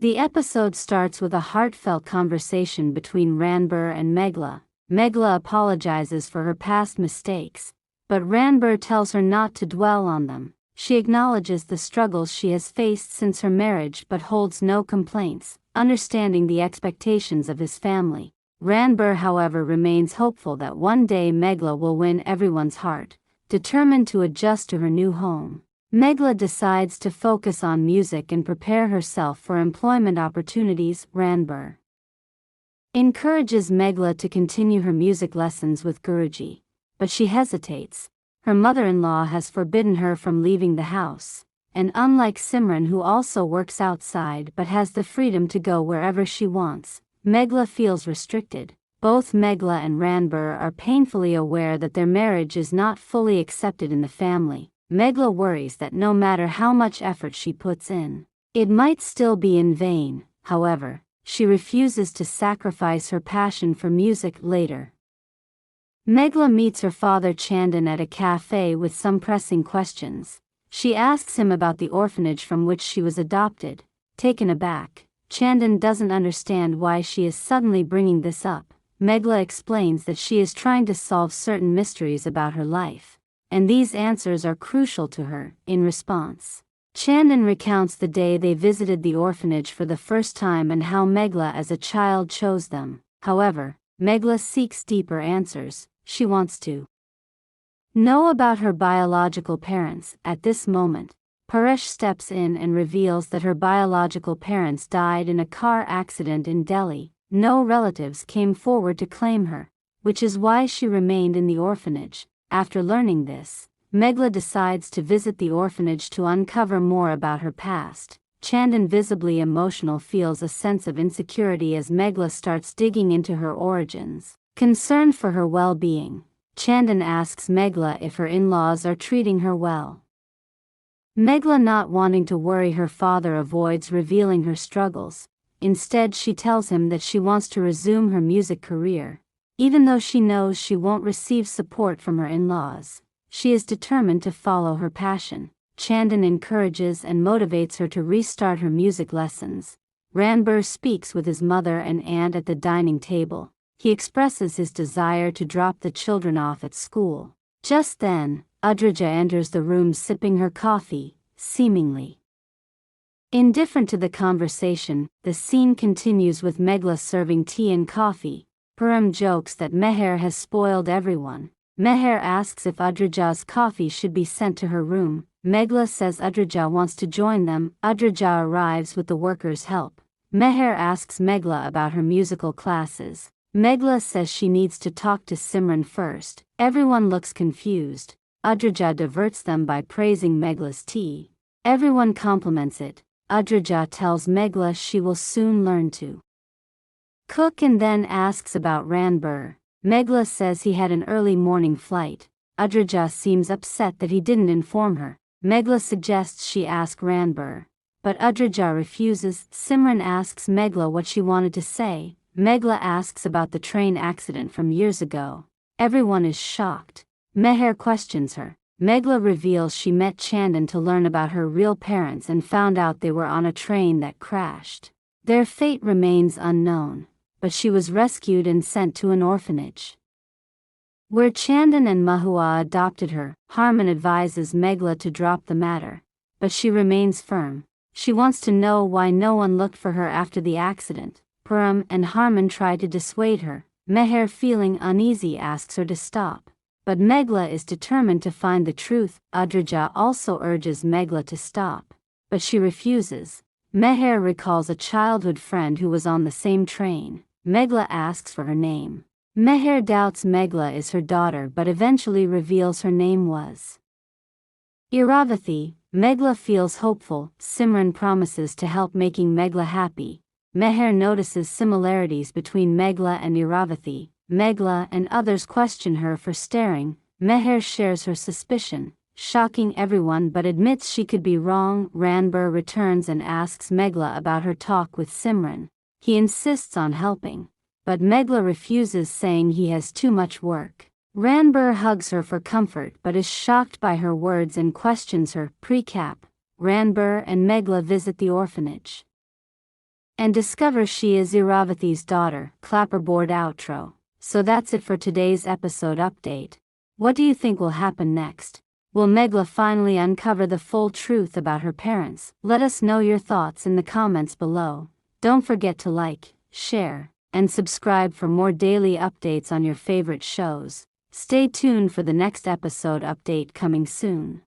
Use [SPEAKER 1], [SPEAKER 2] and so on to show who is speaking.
[SPEAKER 1] The episode starts with a heartfelt conversation between Ranbir and Meghla. Meghla apologizes for her past mistakes, but Ranbir tells her not to dwell on them. She acknowledges the struggles she has faced since her marriage but holds no complaints, understanding the expectations of his family. Ranbir, however, remains hopeful that one day Meghla will win everyone's heart, determined to adjust to her new home. Meghla decides to focus on music and prepare herself for employment opportunities. Ranbir encourages Meghla to continue her music lessons with Guruji, but she hesitates. Her mother-in-law has forbidden her from leaving the house, and unlike Simran, who also works outside but has the freedom to go wherever she wants, Meghla feels restricted. Both Meghla and Ranbir are painfully aware that their marriage is not fully accepted in the family. Meghla worries that no matter how much effort she puts in, it might still be in vain. However, she refuses to sacrifice her passion for music later. Meghla meets her father Chandan at a cafe with some pressing questions. She asks him about the orphanage from which she was adopted. Taken aback, Chandan doesn't understand why she is suddenly bringing this up. Meghla explains that she is trying to solve certain mysteries about her life, and these answers are crucial to her. In response, Chandan recounts the day they visited the orphanage for the first time and how Meghla as a child chose them. However, Meghla seeks deeper answers. She wants to know about her biological parents. At this moment, Paresh steps in and reveals that her biological parents died in a car accident in Delhi. No relatives came forward to claim her, which is why she remained in the orphanage. After learning this, Meghla decides to visit the orphanage to uncover more about her past. Chandan, visibly emotional, feels a sense of insecurity as Meghla starts digging into her origins. Concerned for her well-being, Chandan asks Meghla if her in-laws are treating her well. Meghla, not wanting to worry her father, avoids revealing her struggles. Instead, she tells him that she wants to resume her music career. Even though she knows she won't receive support from her in-laws, she is determined to follow her passion. Chandan encourages and motivates her to restart her music lessons. Ranbir speaks with his mother and aunt at the dining table. He expresses his desire to drop the children off at school. Just then, Adraja enters the room sipping her coffee, seemingly indifferent to the conversation. The scene continues with Meghla serving tea and coffee. Puram jokes that Meher has spoiled everyone. Meher asks if Adraja's coffee should be sent to her room. Meghla says Adraja wants to join them. Adraja arrives with the workers' help. Meher asks Meghla about her musical classes. Meghla says she needs to talk to Simran first. Everyone looks confused. Adraja diverts them by praising Meghla's tea. Everyone compliments it. Adraja tells Meghla she will soon learn to cook and then asks about Ranbir. Meghla says he had an early morning flight. Adraja seems upset that he didn't inform her. Meghla suggests she ask Ranbir, but Adraja refuses. Simran asks Meghla what she wanted to say. Meghla asks about the train accident from years ago. Everyone is shocked. Meher questions her. Meghla reveals she met Chandan to learn about her real parents and found out they were on a train that crashed. Their fate remains unknown, but she was rescued and sent to an orphanage where Chandan and Mahua adopted her. Harman advises Meghla to drop the matter, but she remains firm. She wants to know why no one looked for her after the accident. Puram and Harman try to dissuade her. Meher, feeling uneasy, asks her to stop, but Meghla is determined to find the truth. Adraja also urges Meghla to stop, but she refuses. Meher recalls a childhood friend who was on the same train. Meghla asks for her name. Meher doubts Meghla is her daughter but eventually reveals her name was Iravathi. Meghla feels hopeful. Simran promises to help making Meghla happy. Meher notices similarities between Meghla and Iravathi. Meghla and others question her for staring. Meher shares her suspicion, shocking everyone but admits she could be wrong. Ranbir returns and asks Meghla about her talk with Simran. He insists on helping, but Meghla refuses, saying he has too much work. Ranbir hugs her for comfort but is shocked by her words and questions her. Precap: Ranbir and Meghla visit the orphanage. and discovers she is Iravathi's daughter. Clapperboard outro. So that's it for today's episode update. What do you think will happen next? Will Meghla finally uncover the full truth about her parents? Let us know your thoughts in the comments below. Don't forget to like, share, and subscribe for more daily updates on your favorite shows. Stay tuned for the next episode update coming soon.